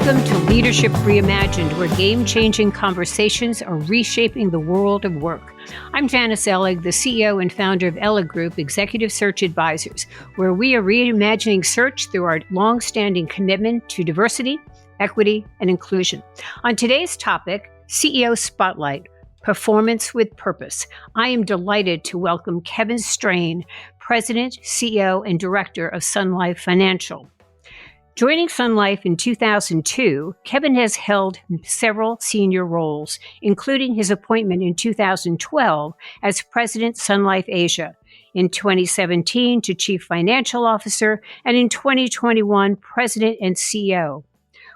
Welcome to Leadership Reimagined, where game-changing conversations are reshaping the world of work. I'm Janice Ellig, the CEO and founder of Ellig Group Executive Search Advisors, where we are reimagining search through our long-standing commitment to diversity, equity, and inclusion. On today's topic, CEO Spotlight, Performance with Purpose, I am delighted to welcome Kevin Strain, President, CEO, and Director of Sun Life Financial. Joining Sun Life in 2002, Kevin has held several senior roles, including his appointment in 2012 as President Sun Life Asia, in 2017 to Chief Financial Officer, and in 2021, President and CEO.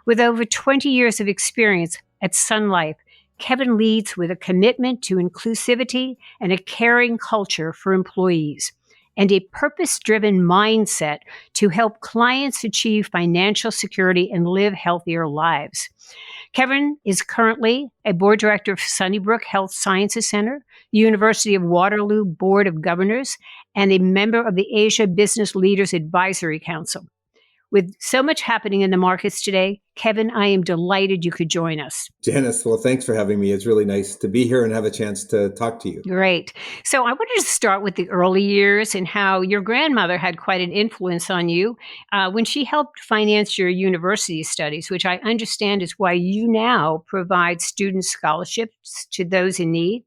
With over 20 years of experience at Sun Life, Kevin leads with a commitment to inclusivity and a caring culture for employees, and a purpose-driven mindset to help clients achieve financial security and live healthier lives. Kevin is currently a board director of Sunnybrook Health Sciences Center, the University of Waterloo Board of Governors, and a member of the Asia Business Leaders Advisory Council. With so much happening in the markets today, Kevin, I am delighted you could join us. Janice, well, thanks for having me. It's really nice to be here and have a chance to talk to you. Great. So I wanted to start with the early years and how your grandmother had quite an influence on you when she helped finance your university studies, which I understand is why you now provide student scholarships to those in need,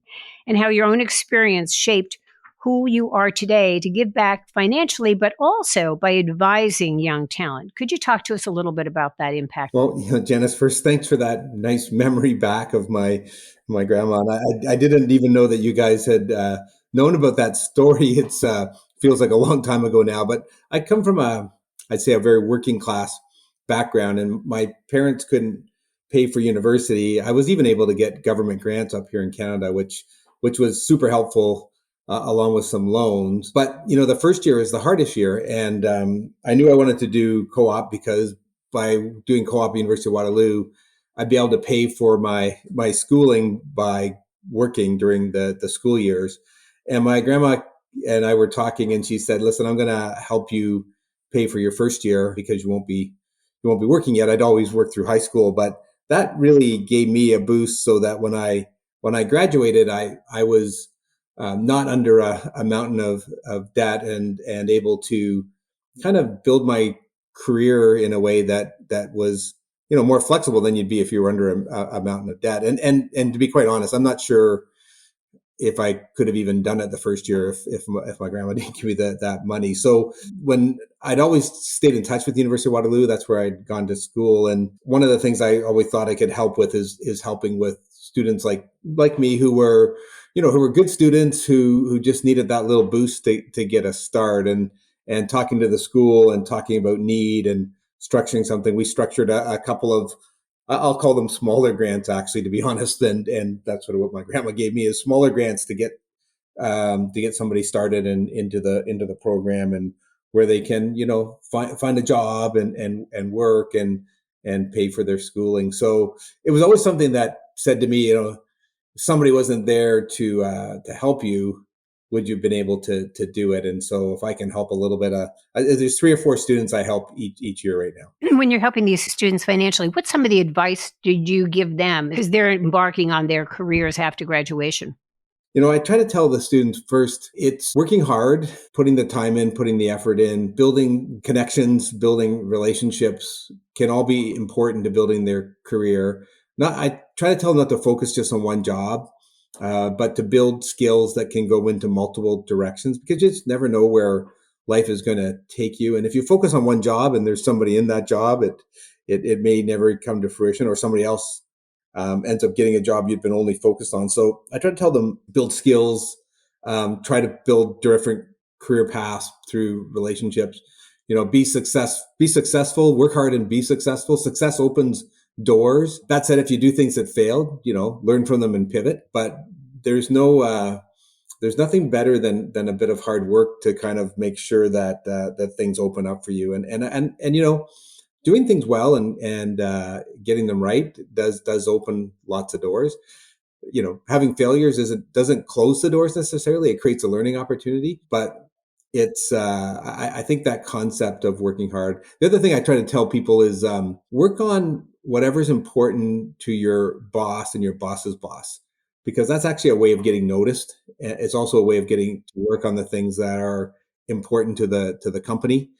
and how your own experience shaped who you are today to give back financially, but also by advising young talent. Could you talk to us a little bit about that impact? Well, Janice, first, thanks for that nice memory back of my grandma. And I didn't even know that you guys had known about that story. It's feels like a long time ago now, but I come from I'd say a very working class background, and my parents couldn't pay for university. I was even able to get government grants up here in Canada, which was super helpful. Along with some loans. But, the first year is the hardest year. And I knew I wanted to do co-op because by doing co-op at University of Waterloo, I'd be able to pay for my schooling by working during the school years. And my grandma and I were talking, and she said, listen, I'm going to help you pay for your first year because you won't be working yet. I'd always worked through high school, but that really gave me a boost so that when I graduated, I was not under a mountain of debt and able to kind of build my career in a way that was, more flexible than you'd be if you were under a mountain of debt. And to be quite honest, I'm not sure if I could have even done it the first year if my grandma didn't give me that money. So when I'd always stayed in touch with the University of Waterloo, that's where I'd gone to school. And one of the things I always thought I could help with is helping with students like me who were good students who just needed that little boost to get a start, and talking to the school and talking about need and structuring something. We structured a couple of, I'll call them smaller grants, actually, to be honest. And that's sort of what my grandma gave me, is smaller grants to get somebody started and into the program, and where they can, find a job and work and pay for their schooling. So it was always something that said to me, if somebody wasn't there to help you, would you have been able to do it? And so if I can help a little bit, there's 3 or 4 students I help each year right now. When you're helping these students financially, what's some of the advice did you give them as they're embarking on their careers after graduation? I try to tell the students first, it's working hard, putting the time in, putting the effort in, building connections, building relationships can all be important to building their career. I try to tell them not to focus just on one job, but to build skills that can go into multiple directions, because you just never know where life is going to take you. And if you focus on one job and there's somebody in that job, it may never come to fruition, or somebody else ends up getting a job you've been only focused on. So I try to tell them, build skills, try to build different career paths through relationships, be successful, work hard and be successful. Success opens doors. That said, if you do things that failed, learn from them and pivot. But there's nothing better than a bit of hard work to kind of make sure that things open up for you. And doing things well and getting them right does open lots of doors. Having failures doesn't close the doors necessarily. It creates a learning opportunity, but it's I think that concept of working hard. The other thing I try to tell people is work on whatever's important to your boss and your boss's boss, because that's actually a way of getting noticed. It's also a way of getting to work on the things that are important to the company.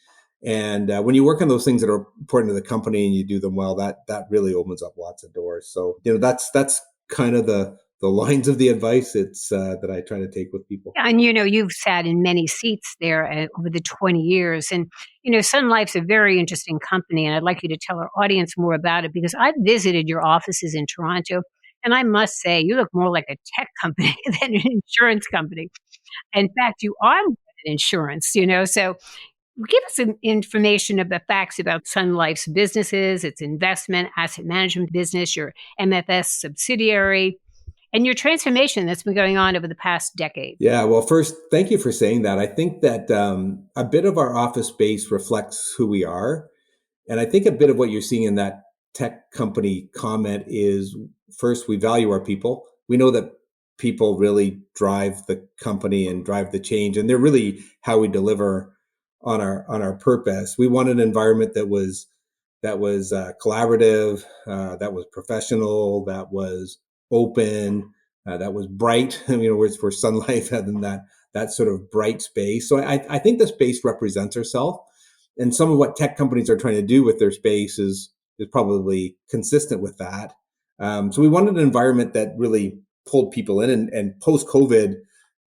And when you work on those things that are important to the company and you do them well, that really opens up lots of doors. So that's kind of the lines of the advice it's that I try to take with people. And you've sat in many seats there over the 20 years. And, Sun Life's a very interesting company. And I'd like you to tell our audience more about it because I've visited your offices in Toronto. And I must say, you look more like a tech company than an insurance company. In fact, you are more than insurance, So give us some information of the facts about Sun Life's businesses, its investment, asset management business, your MFS subsidiary, and your transformation that's been going on over the past decade. Yeah, well, first, thank you for saying that. I think that a bit of our office space reflects who we are. And I think a bit of what you're seeing in that tech company comment is first, we value our people. We know that people really drive the company and drive the change, and they're really how we deliver on our purpose. We want an environment that was collaborative, that was professional, that was open, that was bright. We're Sun Life having that sort of bright space. So I think the space represents ourselves, and some of what tech companies are trying to do with their space is probably consistent with that. So we wanted an environment that really pulled people in, and post COVID,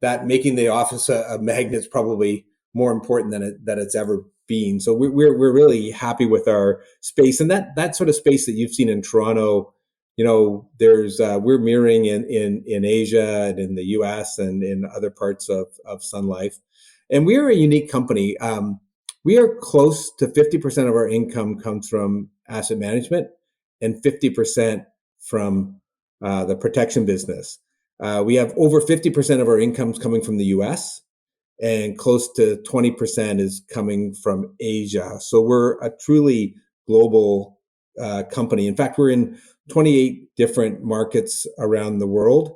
that making the office a magnet is probably more important than it's ever been. So we're really happy with our space, and that sort of space that you've seen in Toronto. There's we're mirroring in Asia and in the US and in other parts of Sun Life, and we are a unique company. We are close to 50% of our income comes from asset management, and 50% from the protection business. We have over 50% of our incomes coming from the US, and close to 20% is coming from Asia. So we're a truly global company. In fact, we're in 28 different markets around the world.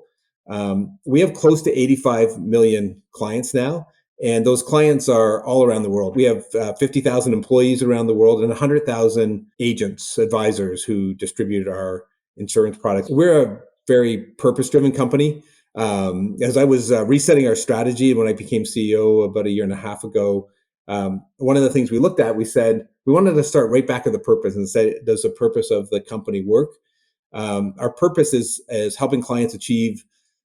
We have close to 85 million clients now, and those clients are all around the world. We have 50,000 employees around the world and 100,000 agents, advisors who distribute our insurance products. We're a very purpose-driven company. As I was resetting our strategy when I became CEO about a year and a half ago, one of the things we looked at, we said we wanted to start right back at the purpose and say, does the purpose of the company work? Our purpose is helping clients achieve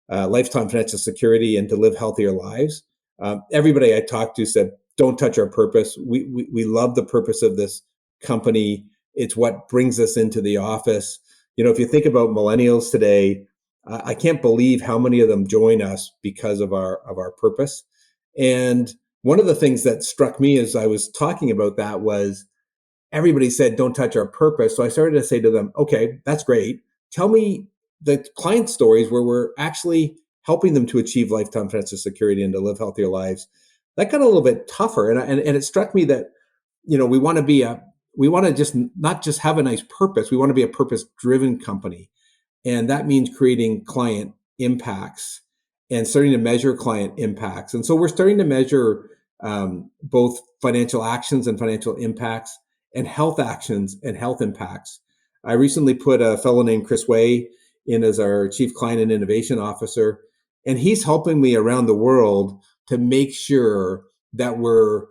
lifetime financial security and to live healthier lives. Everybody I talked to said, don't touch our purpose. We love the purpose of this company. It's what brings us into the office. If you think about millennials today, I can't believe how many of them join us because of our purpose. And one of the things that struck me as I was talking about that was everybody said, don't touch our purpose. So I started to say to them, okay, that's great. Tell me the client stories where we're actually helping them to achieve lifetime financial security and to live healthier lives. That got a little bit tougher. And it struck me that, we want to just not just have a nice purpose. We want to be a purpose-driven company. And that means creating client impacts and starting to measure client impacts. And so we're starting to measure both financial actions and financial impacts, and health actions and health impacts. I recently put a fellow named Chris Way in as our Chief Client and Innovation Officer, and he's helping me around the world to make sure that we're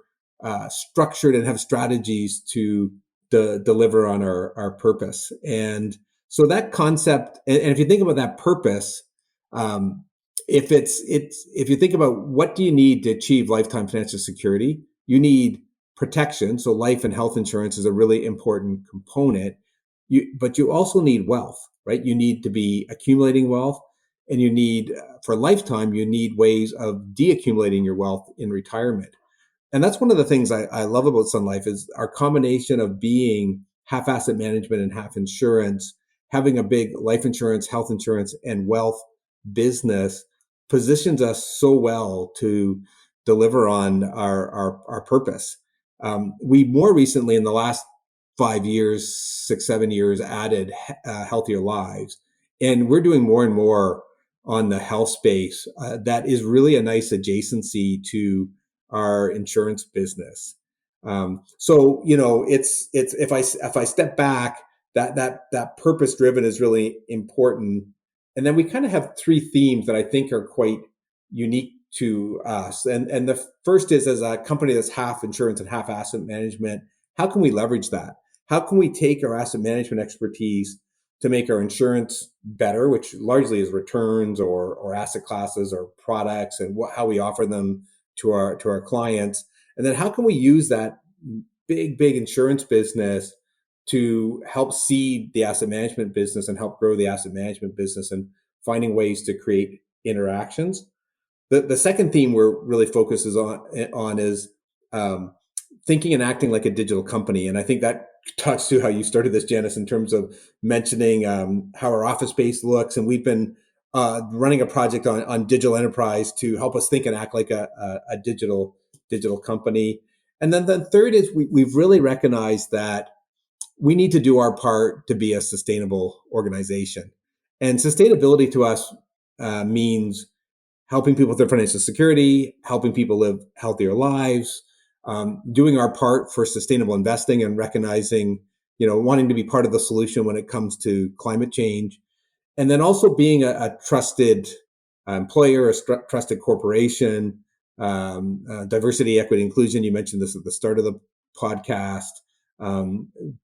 structured and have strategies to deliver on our purpose. And so that concept, and if you think about that purpose, if you think about what do you need to achieve lifetime financial security, you need protection. So life and health insurance is a really important component. But you also need wealth, right? You need to be accumulating wealth, and you need, for a lifetime, you need ways of deaccumulating your wealth in retirement. And that's one of the things I love about Sun Life is our combination of being half asset management and half insurance, having a big life insurance, health insurance, and wealth business positions us so well to deliver on our purpose. We more recently, in the last 5 years, 6, 7 years, added healthier lives. And we're doing more and more on the health space. That is really a nice adjacency to our insurance business. So, it's if I step back, that purpose driven is really important. And then we kind of have three themes that I think are quite unique to us. And the first is, as a company that's half insurance and half asset management, how can we leverage that? How can we take our asset management expertise to make our insurance better, which largely is returns or asset classes or products and how we offer them to our clients? And then how can we use that big insurance business to help seed the asset management business and help grow the asset management business, and finding ways to create interactions? The second theme we're really focuses on is thinking and acting like a digital company. And I think that talks to how you started this, Janice, in terms of mentioning how our office space looks. And we've been running a project on digital enterprise to help us think and act like a digital company. And then the third is we've really recognized that we need to do our part to be a sustainable organization. And sustainability to us means helping people with their financial security, helping people live healthier lives, doing our part for sustainable investing and recognizing, wanting to be part of the solution when it comes to climate change. And then also being a trusted employer, a trusted corporation, diversity, equity, inclusion. You mentioned this at the start of the podcast.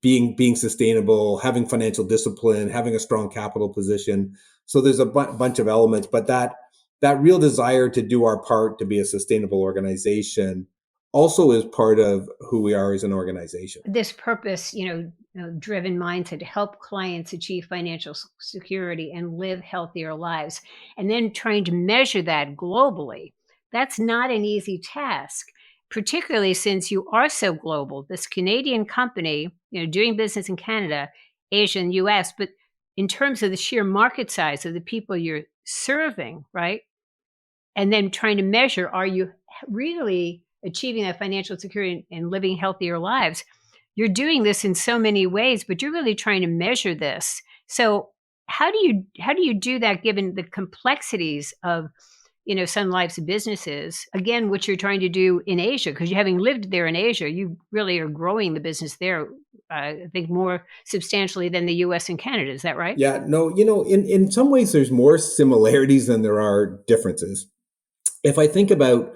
Being sustainable, having financial discipline, having a strong capital position. So there's a bunch of elements, but that real desire to do our part to be a sustainable organization also is part of who we are as an organization. This purpose, driven mindset to help clients achieve financial security and live healthier lives, and then trying to measure that globally. That's not an easy task, particularly since you are so global. This Canadian company, doing business in Canada, Asia, and US, but in terms of the sheer market size of the people you're serving, right? And then trying to measure, are you really achieving that financial security and living healthier lives? You're doing this in so many ways, but you're really trying to measure this. So how do you do that given the complexities of Sun Life's businesses? Again, what you're trying to do in Asia, because you having lived there in Asia, you really are growing the business there. I think more substantially than the U.S. and Canada. Is that right? Yeah, no, in some ways there's more similarities than there are differences. If I think about,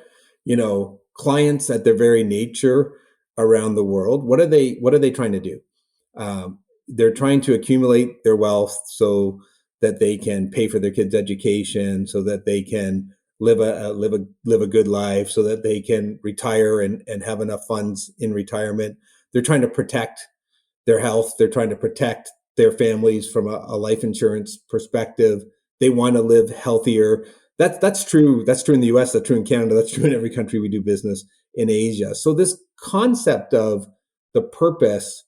clients at their very nature around the world, what are they trying to do? They're trying to accumulate their wealth so that they can pay for their kids' education, so that they can live a good life, so that they can retire and have enough funds in retirement. They're trying to protect their health. They're trying to protect their families from a life insurance perspective. They want to live healthier. That's true. That's true in the US, that's true in Canada, that's true in every country we do business in Asia. So this concept of the purpose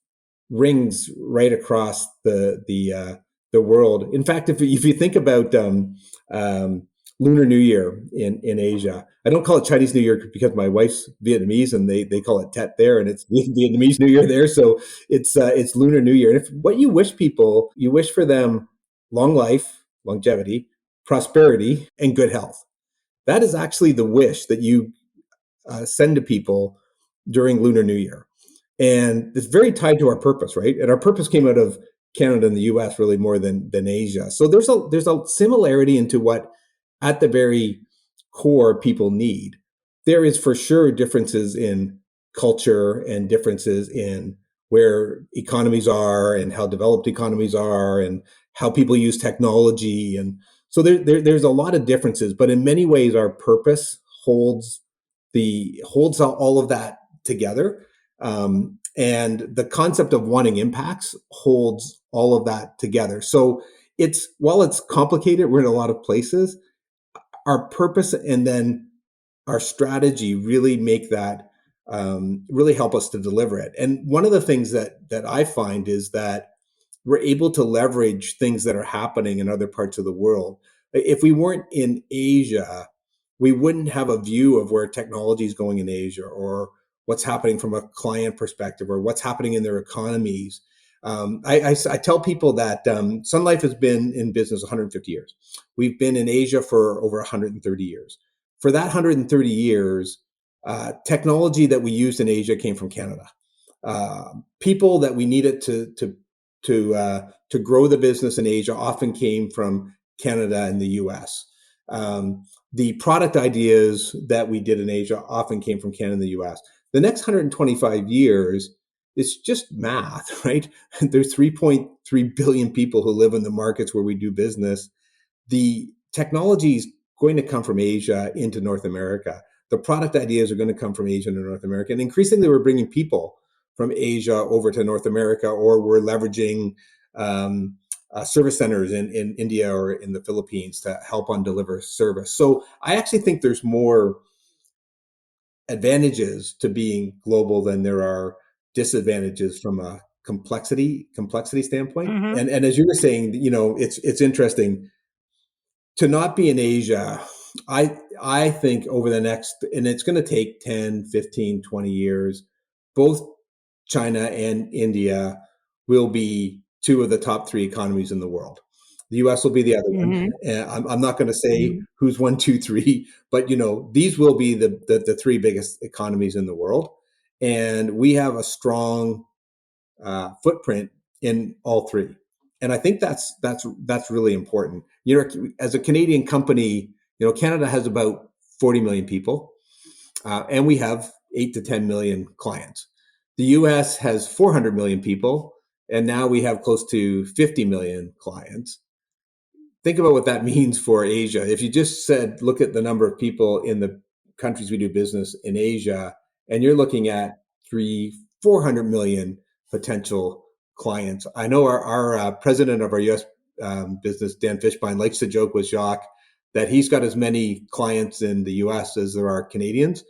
rings right across the world. In fact, if you think about Lunar New Year in Asia, I don't call it Chinese New Year because my wife's Vietnamese and they call it Tet there, and it's Vietnamese New Year there. So it's Lunar New Year. And if what you wish people, you wish for them long life, longevity, prosperity, and good health. That is actually the wish that you send to people during Lunar New Year. And it's very tied to our purpose, right? And our purpose came out of Canada and the US really more than Asia. So there's a similarity into what at the very core people need. There is for sure differences in culture and differences in where economies are and how developed economies are and how people use technology. And so there's a lot of differences, but in many ways our purpose holds all of that together. And the concept of wanting impacts holds all of that together. So while it's complicated, we're in a lot of places, our purpose and then our strategy really make that really help us to deliver it. And one of the things that I find is that we're able to leverage things that are happening in other parts of the world. If we weren't in Asia, we wouldn't have a view of where technology is going in Asia, or what's happening from a client perspective, or what's happening in their economies. I tell people that Sun Life has been in business 150 years. We've been in Asia for over 130 years. For that 130 years, technology that we used in Asia came from Canada. People that we needed to to grow the business in Asia often came from Canada and the U.S. The product ideas that we did in Asia often came from Canada and the U.S. The next 125 years, it's just math, right? There's 3.3 billion people who live in the markets where we do business. The technology is going to come from Asia into North America. The product ideas are going to come from Asia to North America. And increasingly, we're bringing people from Asia over to North America, or we're leveraging service centers in India or in the Philippines to help on deliver service. So I actually think there's more advantages to being global than there are disadvantages from a complexity standpoint. Mm-hmm. And as you were saying, it's interesting to not be in Asia. I think over the next, and it's going to take 10, 15, 20 years, both China and India will be two of the top three economies in the world. The US will be the other one. I'm not going to say who's one, two, three, but these will be the three biggest economies in the world. And we have a strong footprint in all three. And I think that's really important. As a Canadian company, Canada has about 40 million people, and we have 8 to 10 million clients. The US has 400 million people, and now we have close to 50 million clients. Think about what that means for Asia. If you just said, look at the number of people in the countries we do business in Asia, and you're looking at 400 million potential clients. I know our president of our U.S. Business, Dan Fishbein, likes to joke with Jacques that he's got as many clients in the U.S. as there are Canadians.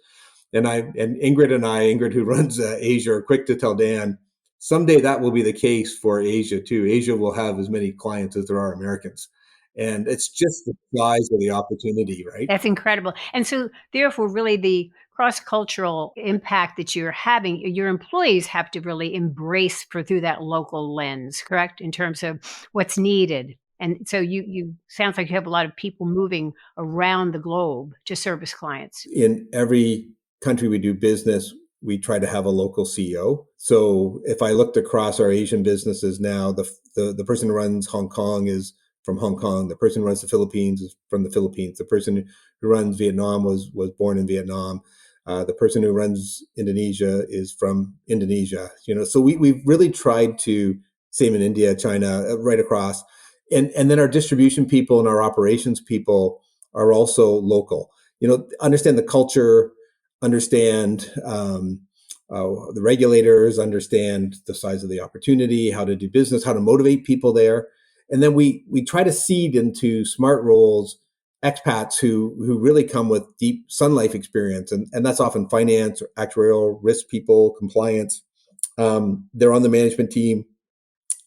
And Ingrid, who runs Asia, are quick to tell Dan, someday that will be the case for Asia too. Asia will have as many clients as there are Americans. And it's just the size of the opportunity, right? That's incredible. And so, therefore, really the cross-cultural impact that you're having, your employees have to really embrace through that local lens, correct? In terms of what's needed. And so you sounds like you have a lot of people moving around the globe to service clients. In every country we do business, we try to have a local CEO. So if I looked across our Asian businesses now, the person who runs Hong Kong is from Hong Kong. The person who runs the Philippines is from the Philippines. The person who runs Vietnam was born in Vietnam. The person who runs Indonesia is from Indonesia. So we've really tried to, same in India, China, right across. And then our distribution people and our operations people are also local. Understand the culture, understand the regulators, understand the size of the opportunity, how to do business, how to motivate people there. And then we try to seed into smart roles expats who really come with deep Sun Life experience. And that's often finance, or actuarial, risk people, compliance. They're on the management team,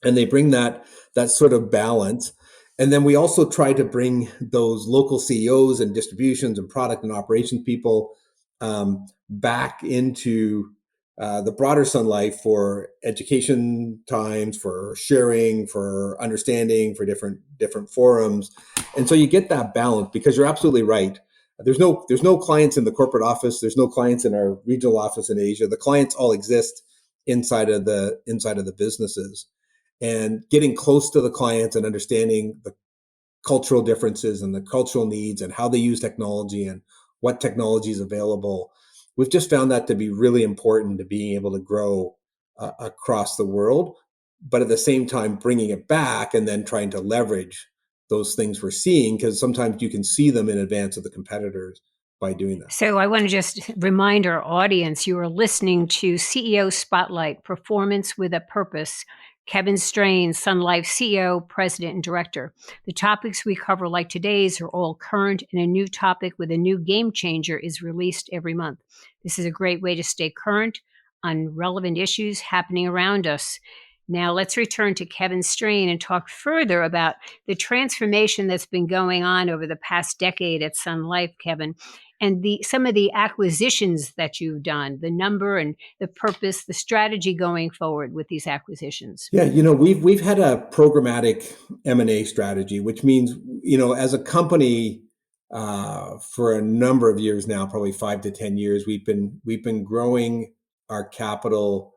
and they bring that sort of balance. And then we also try to bring those local CEOs and distributions and product and operations people back into the broader Sun Life for education times, for sharing, for understanding, for different forums. And so you get that balance, because you're absolutely right. There's no clients in the corporate office. There's no clients in our regional office in Asia. The clients all exist inside of the businesses. And getting close to the clients and understanding the cultural differences and the cultural needs and how they use technology and what technology is available. We've just found that to be really important to being able to grow across the world, but at the same time, bringing it back and then trying to leverage those things we're seeing, because sometimes you can see them in advance of the competitors by doing that. So I want to just remind our audience you are listening to CEO Spotlight, Performance with a Purpose. Kevin Strain, Sun Life CEO, President, and Director. The topics we cover, like today's, are all current, and a new topic with a new game changer is released every month. This is a great way to stay current on relevant issues happening around us. Now, let's return to Kevin Strain and talk further about the transformation that's been going on over the past decade at Sun Life, Kevin, and some of the acquisitions that you've done, the number and the purpose, the strategy going forward with these acquisitions. Yeah, we've had a programmatic M&A strategy, which means, as a company, for a number of years now, probably 5 to 10 years, we've been growing our capital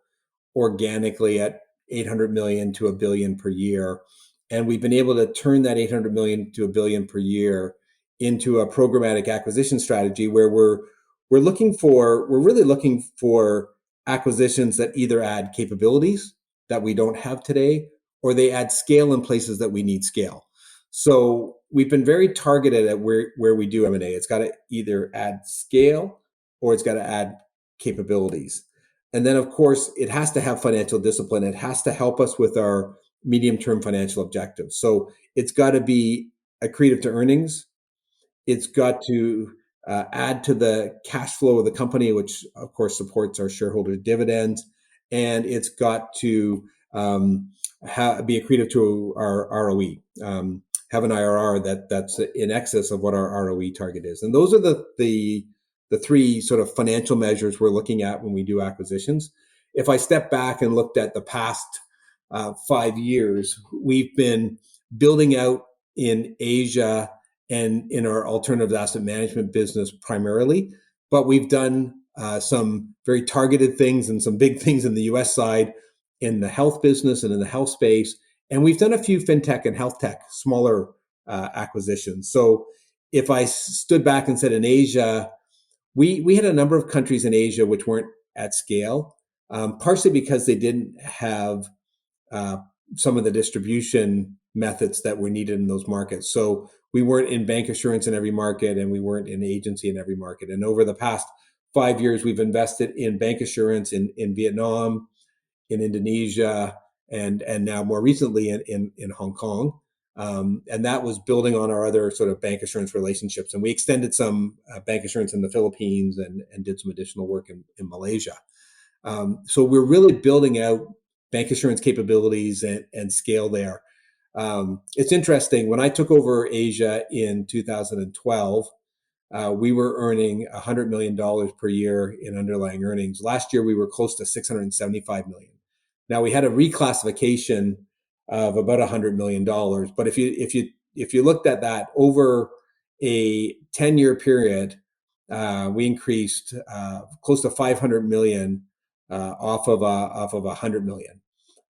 organically at 800 million to a billion per year. And we've been able to turn that 800 million to a billion per year into a programmatic acquisition strategy where we're really looking for acquisitions that either add capabilities that we don't have today, or they add scale in places that we need scale. So we've been very targeted at where we do M&A. It's got to either add scale or it's got to add capabilities. And then, of course, it has to have financial discipline. It has to help us with our medium-term financial objectives. So it's got to be accretive to earnings. It's got to add to the cash flow of the company, which, of course, supports our shareholder dividends. And it's got to be accretive to our ROE, have an IRR that's in excess of what our ROE target is. And those are the three sort of financial measures we're looking at when we do acquisitions. If I step back and looked at the past 5 years, we've been building out in Asia and in our alternative asset management business primarily, but we've done some very targeted things and some big things in the US side in the health business and in the health space. And we've done a few fintech and health tech, smaller acquisitions. So if I stood back and said in Asia, we had a number of countries in Asia which weren't at scale, partially because they didn't have some of the distribution methods that were needed in those markets. So we weren't in bank assurance in every market, and we weren't in agency in every market. And over the past 5 years, we've invested in bank assurance in Vietnam, in Indonesia, and now more recently in Hong Kong. And that was building on our other sort of bank assurance relationships. And we extended some bank assurance in the Philippines and did some additional work in Malaysia. So we're really building out bank assurance capabilities and scale there. It's interesting. When I took over Asia in 2012, we were earning $100 million per year in underlying earnings. Last year, we were close to $675 million. Now, we had a reclassification of about $100 million. But if you looked at that over a 10-year period, we increased close to 500 million off of 100 million.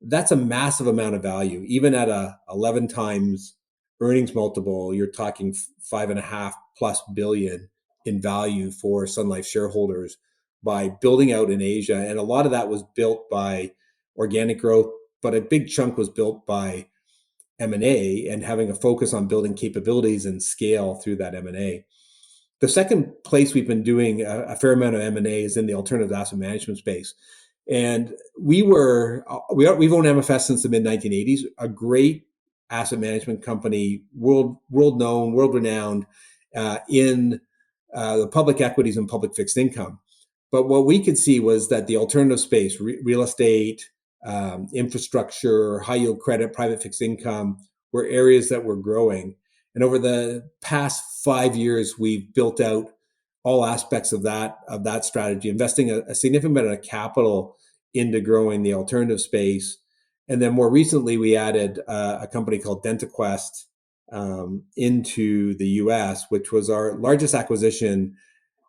That's a massive amount of value. Even at a 11 times earnings multiple, you're talking 5.5+ billion in value for Sun Life shareholders by building out in Asia. And a lot of that was built by organic growth, but a big chunk was built by M&A and having a focus on building capabilities and scale through that M&A. The second place we've been doing a fair amount of M&A is in the alternative asset management space. And we've owned MFS since the mid 1980s, a great asset management company, world known, world renowned in the public equities and public fixed income. But what we could see was that the alternative space, real estate, infrastructure, high yield credit, private fixed income, were areas that were growing. And over the past 5 years, we've built out all aspects of that strategy, investing a significant amount of capital into growing the alternative space. And then more recently, we added a company called DentaQuest into the US, which was our largest acquisition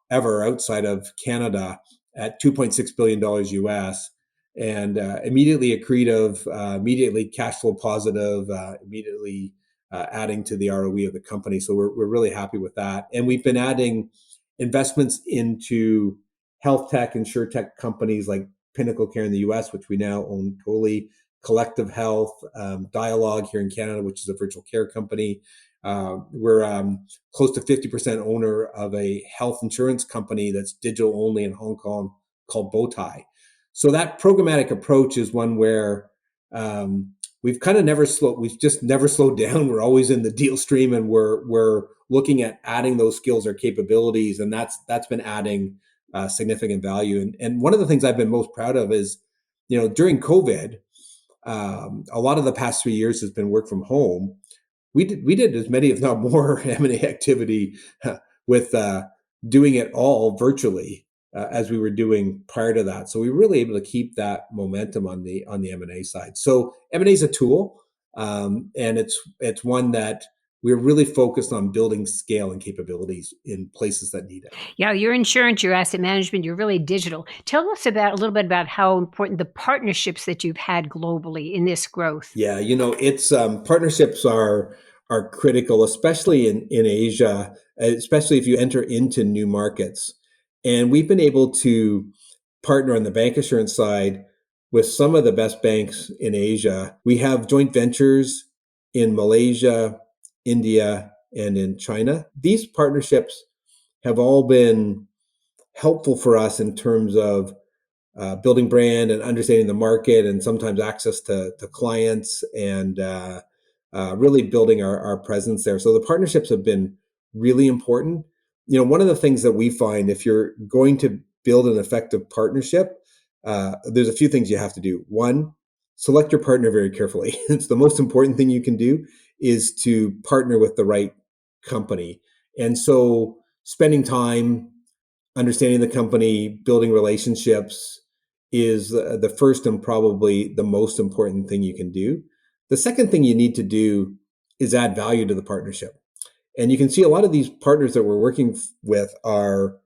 ever outside of Canada at $2.6 billion US, and immediately accretive, immediately cash flow positive, immediately adding to the ROE of the company. So we're really happy with that. And we've been adding investments into health tech, insure tech companies like Pinnacle Care in the US, which we now own totally, Collective Health, Dialogue here in Canada, which is a virtual care company. We're close to 50% owner of a health insurance company that's digital only in Hong Kong called Bowtie. So that programmatic approach is one where we've just never slowed down. We're always in the deal stream, and we're looking at adding those skills or capabilities, and that's been adding significant value. And one of the things I've been most proud of is, during COVID, a lot of the past 3 years has been work from home. We did as many, if not more, M&A activity with doing it all virtually as we were doing prior to that. So we were really able to keep that momentum on the M&A side. So M&A is a tool, and it's one that we're really focused on building scale and capabilities in places that need it. Yeah, your insurance, your asset management, you're really digital. Tell us about a little bit about how important the partnerships that you've had globally in this growth. Yeah, it's partnerships are critical, especially in Asia, especially if you enter into new markets. And we've been able to partner on the bank assurance side with some of the best banks in Asia. We have joint ventures in Malaysia, India, and in China. These partnerships have all been helpful for us in terms of building brand and understanding the market, and sometimes access to clients, and really building our presence there. So the partnerships have been really important. One of the things that we find, if you're going to build an effective partnership, there's a few things you have to do. One, select your partner very carefully. It's the most important thing you can do, is to partner with the right company. And so spending time understanding the company, building relationships is the first and probably the most important thing you can do. The second thing you need to do is add value to the partnership. And you can see a lot of these partners that we're working with are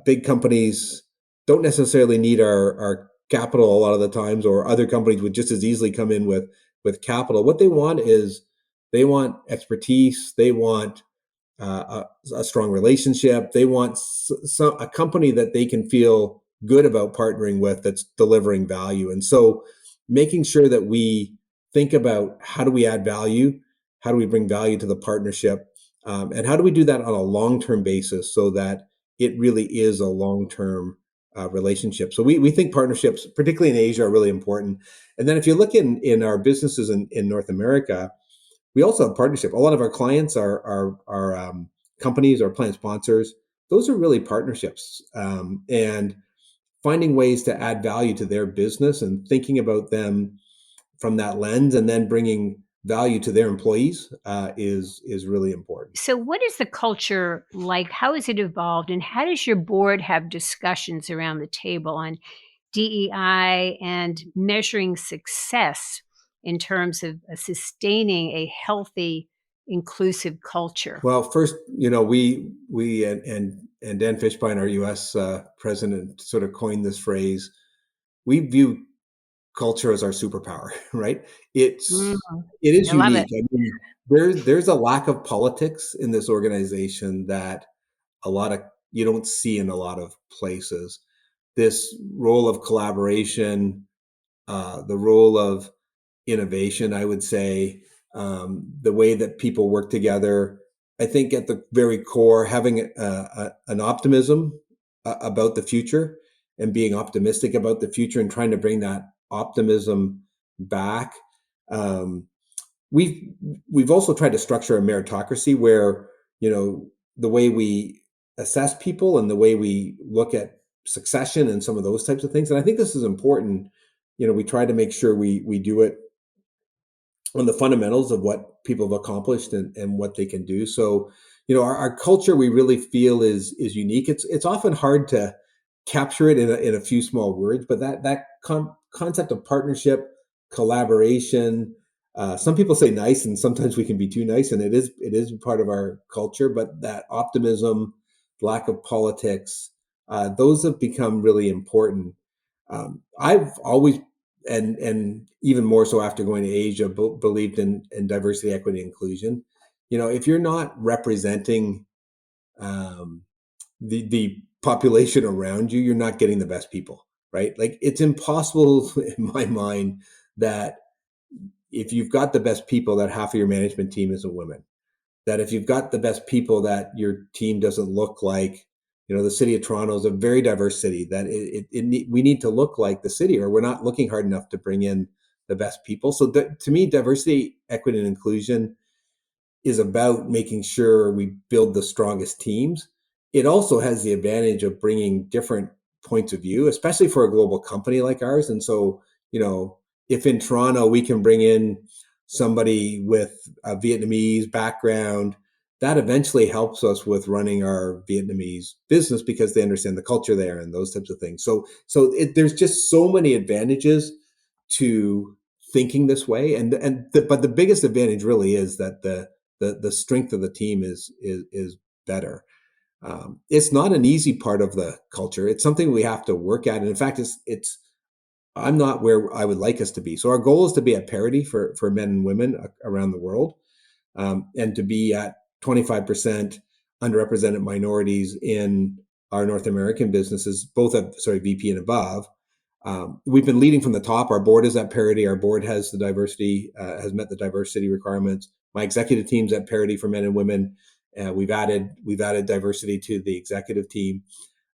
big companies, don't necessarily need our capital a lot of the times, or other companies would just as easily come in with capital. What they want is, they want expertise, they want a strong relationship. They want a company that they can feel good about partnering with, that's delivering value. And so making sure that we think about, how do we add value? How do we bring value to the partnership? And how do we do that on a long-term basis, so that it really is a long-term relationship? So we think partnerships, particularly in Asia, are really important. And then if you look in our businesses in North America, we also have partnership. A lot of our clients are companies or plan sponsors. Those are really partnerships, and finding ways to add value to their business and thinking about them from that lens, and then bringing value to their employees is really important. So, what is the culture like? How has it evolved? And how does your board have discussions around the table on DEI and measuring success in terms of sustaining a healthy, inclusive culture? Well, first, we and Dan Fishbein, our U.S. President, sort of coined this phrase. We view culture as our superpower, right? Mm, It is I love it. unique. I mean, there's a lack of politics in this organization that a lot of you don't see in a lot of places. This role of collaboration, the role of innovation, I would say, the way that people work together. I think at the very core, having an optimism about the future, and being optimistic about the future, and trying to bring that optimism back. Um, we've we've also tried to structure a meritocracy where, the way we assess people, and the way we look at succession and some of those types of things. And I think this is important. We try to make sure we do it on the fundamentals of what people have accomplished, and what they can do. So, our culture, we really feel is unique. It's often hard to capture it in a few small words, but that concept of partnership, collaboration. Some people say nice, and sometimes we can be too nice, and it is part of our culture. But that optimism, lack of politics, those have become really important. I've always, and even more so after going to Asia, believed in diversity, equity, inclusion. If you're not representing um, the population around you, you're not getting the best people, right? Like, it's impossible in my mind that if you've got the best people, that half of your management team is a woman, that if you've got the best people, that your team doesn't look like, the city of Toronto is a very diverse city, that we need to look like the city, or we're not looking hard enough to bring in the best people. So to me, diversity, equity, and inclusion is about making sure we build the strongest teams. It also has the advantage of bringing different points of view, especially for a global company like ours. And so, if in Toronto we can bring in somebody with a Vietnamese background, that eventually helps us with running our Vietnamese business, because they understand the culture there and those types of things. So there's just so many advantages to thinking this way, but the biggest advantage really is that the strength of the team is better. It's not an easy part of the culture. It's something we have to work at. And in fact, it's I'm not where I would like us to be. So our goal is to be at parity for men and women around the world, and to be at 25% underrepresented minorities in our North American businesses, both at VP and above. We've been leading from the top. Our board is at parity. Our board has the diversity, has met the diversity requirements. My executive team's at parity for men and women. We've added diversity to the executive team.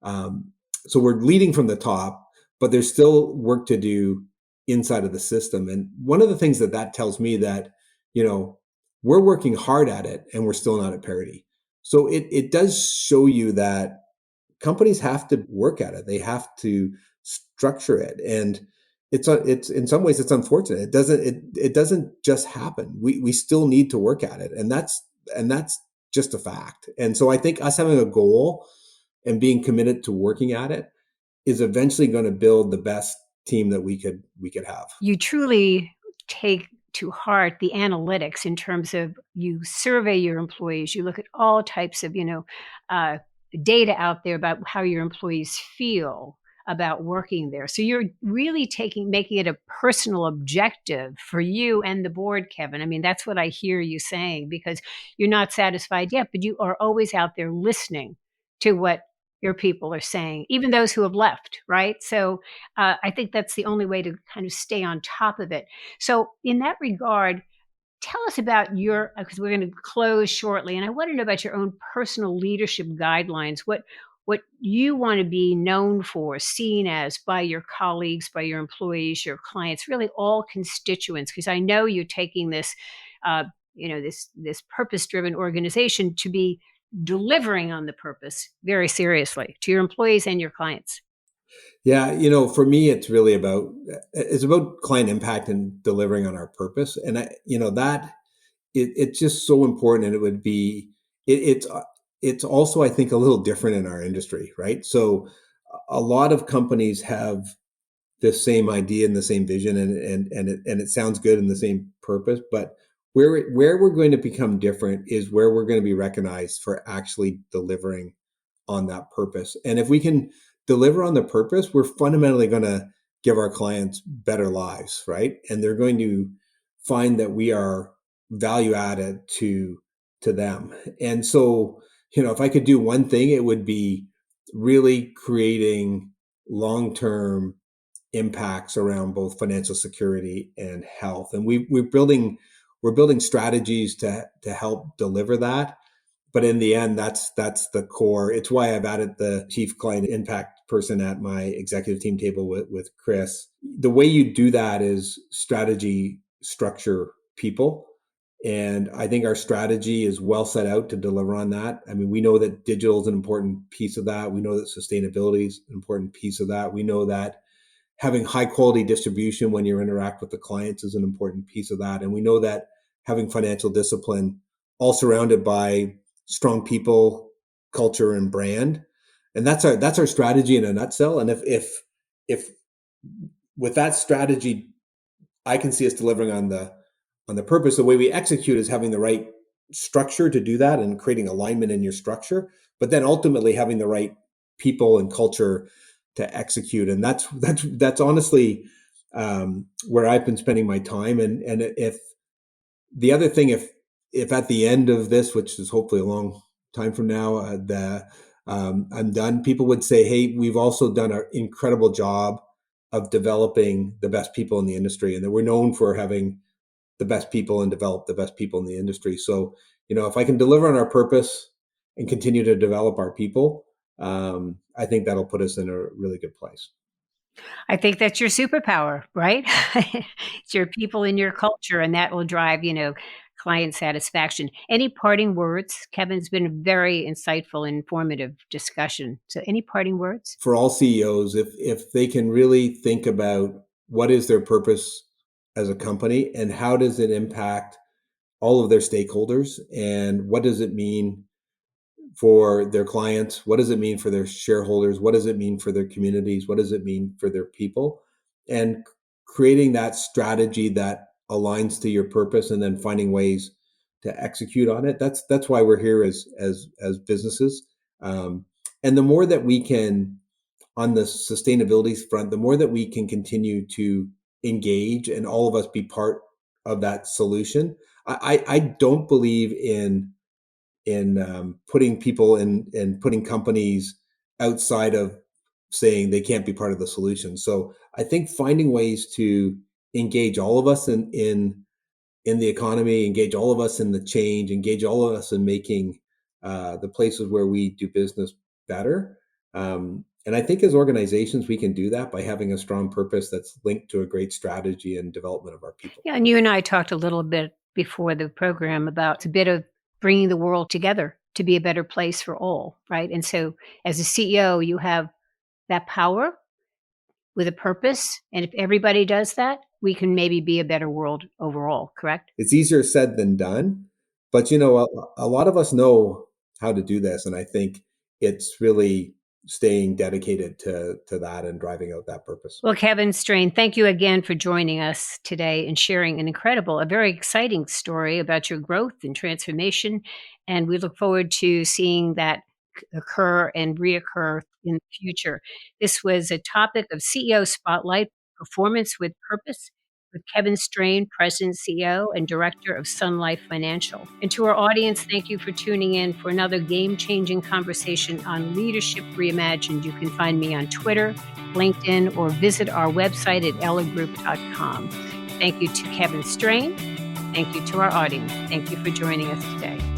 So we're leading from the top, but there's still work to do inside of the system. And one of the things that tells me that, we're working hard at it and we're still not at parity. So it does show you that companies have to work at it. They have to structure it. And it's in some ways it's unfortunate. It doesn't just happen. We still need to work at it. And that's just a fact. And so I think us having a goal and being committed to working at it is eventually going to build the best team that we could have. You truly take to heart the analytics in terms of you survey your employees, you look at all types of, data out there about how your employees feel about working there. So you're really making it a personal objective for you and the board, Kevin. I mean, that's what I hear you saying, because you're not satisfied yet, but you are always out there listening to what your people are saying, even those who have left, right? So I think that's the only way to kind of stay on top of it. So in that regard, tell us about because we're going to close shortly, and I want to know about your own personal leadership guidelines. What you want to be known for, seen as by your colleagues, by your employees, your clients, really all constituents. Because I know you're taking this, this purpose-driven organization to be delivering on the purpose very seriously to your employees and your clients. Yeah, for me, it's about client impact and delivering on our purpose, and it's just so important. And it's also, I think, a little different in our industry, right? So a lot of companies have the same idea and the same vision, and it sounds good, and the same purpose, but where we're going to become different is where we're going to be recognized for actually delivering on that purpose. And if we can deliver on the purpose, we're fundamentally going to give our clients better lives, right? And they're going to find that we are value added to them. And so, if I could do one thing, it would be really creating long-term impacts around both financial security and health. And we're building strategies to help deliver that. But in the end, that's the core. It's why I've added the chief client impact person at my executive team table with Chris. The way you do that is strategy, structure, people. And I think our strategy is well set out to deliver on that. I mean, we know that digital is an important piece of that. We know that sustainability is an important piece of that. We know that having high quality distribution when you interact with the clients is an important piece of that. And we know that having financial discipline, all surrounded by strong people, culture, and brand. And that's our strategy in a nutshell. And if with that strategy, I can see us delivering on the purpose. The way we execute is having the right structure to do that and creating alignment in your structure, but then ultimately having the right people and culture to execute. And that's honestly where I've been spending my time. And if the other thing, if at the end of this, which is hopefully a long time from now, I'm done, people would say, hey, we've also done an incredible job of developing the best people in the industry, and that we're known for having the best people and develop the best people in the industry. So, if I can deliver on our purpose and continue to develop our people, I think that'll put us in a really good place. I think that's your superpower, right? It's your people and your culture, and that will drive, client satisfaction. Any parting words? Kevin's been a very insightful and informative discussion. So any parting words? For all CEOs, if they can really think about what is their purpose as a company and how does it impact all of their stakeholders, and what does it mean for their clients? What does it mean for their shareholders? What does it mean for their communities? What does it mean for their people? And creating that strategy that aligns to your purpose, and then finding ways execute on it. That's why we're here as businesses. And the more that we can, on the sustainability front, the more that we can continue to engage and all of us be part of that solution. I don't believe in putting people and putting companies outside of saying they can't be part of the solution. So I think finding ways to engage all of us in the economy, engage all of us in the change, engage all of us in making the places where we do business better. And I think as organizations, we can do that by having a strong purpose that's linked to a great strategy and development of our people. Yeah, and you and I talked a little bit before the program about a bit of bringing the world together to be a better place for all, right? And so as a CEO, you have that power with a purpose. And if everybody does that, we can maybe be a better world overall, correct? It's easier said than done, but a lot of us know how to do this, and I think it's really staying dedicated to that and driving out that purpose. Well, Kevin Strain, thank you again for joining us today and sharing a very exciting story about your growth and transformation. And we look forward to seeing that occur and reoccur in the future. This was a topic of CEO Spotlight, Performance with Purpose, with Kevin Strain, President, CEO, and Director of Sun Life Financial. And to our audience, thank you for tuning in for another game-changing conversation on Leadership Reimagined. You can find me on Twitter, LinkedIn, or visit our website at elliggroup.com. Thank you to Kevin Strain. Thank you to our audience. Thank you for joining us today.